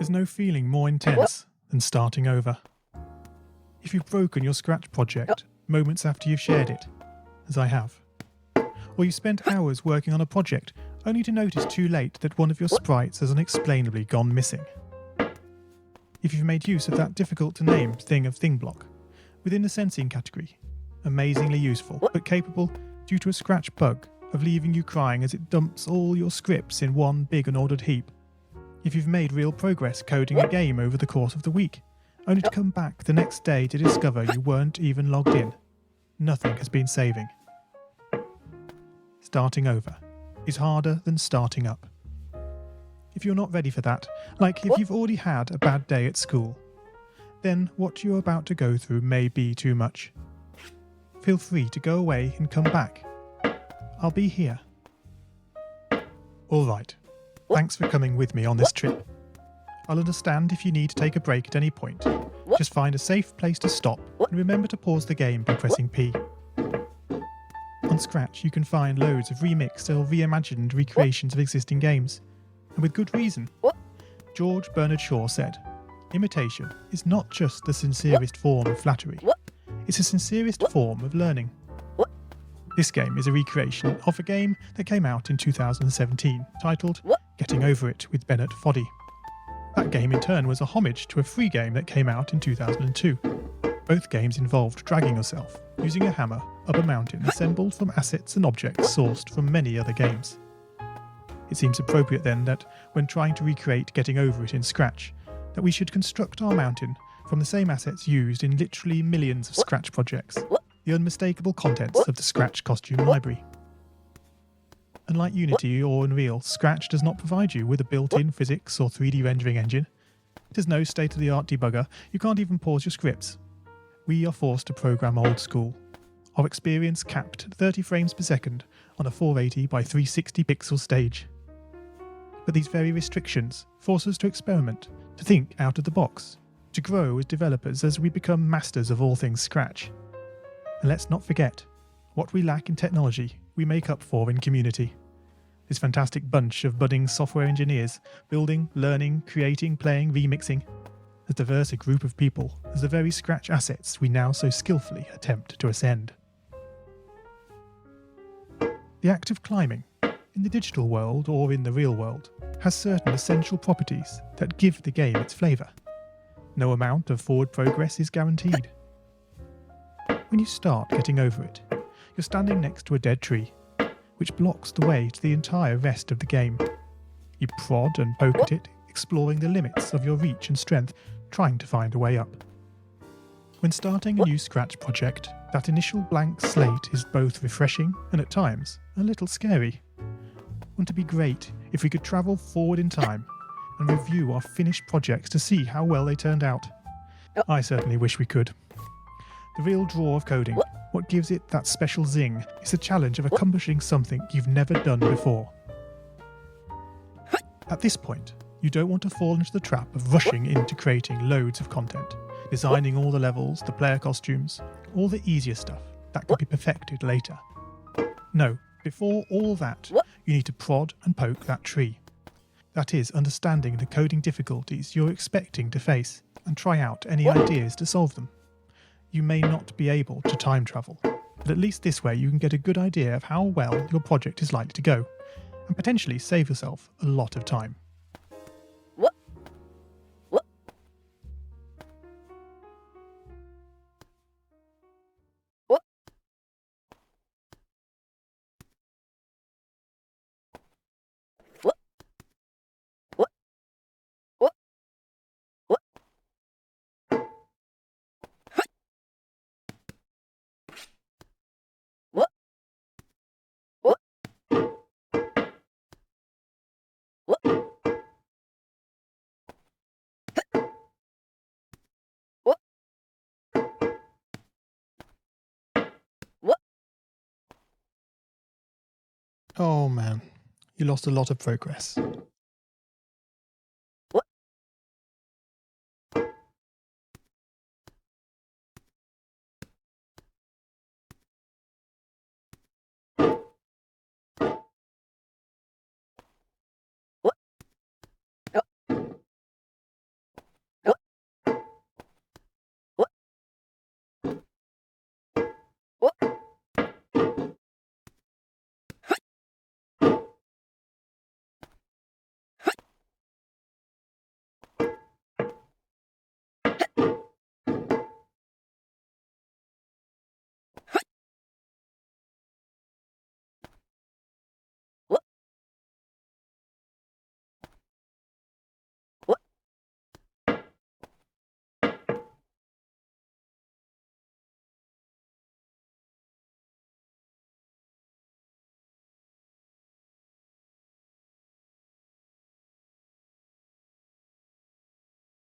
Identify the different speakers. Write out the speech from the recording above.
Speaker 1: There's no feeling more intense than starting over. If you've broken your Scratch project moments after you've shared it, as I have, or you've spent hours working on a project only to notice too late that one of your sprites has unexplainably gone missing. If you've made use of that difficult-to-name thing of thing block within the sensing category, amazingly useful but capable, due to a Scratch bug, of leaving you crying as it dumps all your scripts in one big unordered heap. If you've made real progress coding a game over the course of the week, only to come back the next day to discover you weren't even logged in, nothing has been saving. Starting over is harder than starting up. If you're not ready for that, like if you've already had a bad day at school, then what you're about to go through may be too much. Feel free to go away and come back. I'll be here. All right. Thanks for coming with me on this trip. I'll understand if you need to take a break at any point. Just find a safe place to stop and remember to pause the game by pressing P. On Scratch, you can find loads of remixed or reimagined recreations of existing games, and with good reason. George Bernard Shaw said, "Imitation is not just the sincerest form of flattery, it's the sincerest form of learning." This game is a recreation of a game that came out in 2017, titled Getting Over It with Bennett Foddy. That game in turn was a homage to a free game that came out in 2002. Both games involved dragging yourself, using a hammer, up a mountain assembled from assets and objects sourced from many other games. It seems appropriate then that, when trying to recreate Getting Over It in Scratch, that we should construct our mountain from the same assets used in literally millions of Scratch projects, the unmistakable contents of the Scratch costume library. Unlike Unity or Unreal, Scratch does not provide you with a built-in physics or 3D rendering engine. It has no state-of-the-art debugger, you can't even pause your scripts. We are forced to program old school. Our experience capped at 30 frames per second on a 480 by 360 pixel stage. But these very restrictions force us to experiment, to think out of the box, to grow as developers as we become masters of all things Scratch. And let's not forget, what we lack in technology, we make up for in community. This fantastic bunch of budding software engineers, building, learning, creating, playing, remixing, as diverse a group of people as the very Scratch assets we now so skillfully attempt to ascend. The act of climbing, in the digital world or in the real world, has certain essential properties that give the game its flavour. No amount of forward progress is guaranteed. When you start Getting Over It, you're standing next to a dead tree, which blocks the way to the entire rest of the game. You prod and poke at it, exploring the limits of your reach and strength, trying to find a way up. When starting a new Scratch project, that initial blank slate is both refreshing and at times a little scary. Wouldn't it be great if we could travel forward in time and review our finished projects to see how well they turned out? I certainly wish we could. The real draw of coding, what gives it that special zing, is the challenge of accomplishing something you've never done before. At this point, you don't want to fall into the trap of rushing into creating loads of content, designing all the levels, the player costumes, all the easier stuff that can be perfected later. No, before all that, you need to prod and poke that tree. That is, understanding the coding difficulties you're expecting to face and try out any ideas to solve them. You may not be able to time travel, but at least this way you can get a good idea of how well your project is likely to go, and potentially save yourself a lot of time. Oh man, you lost a lot of progress.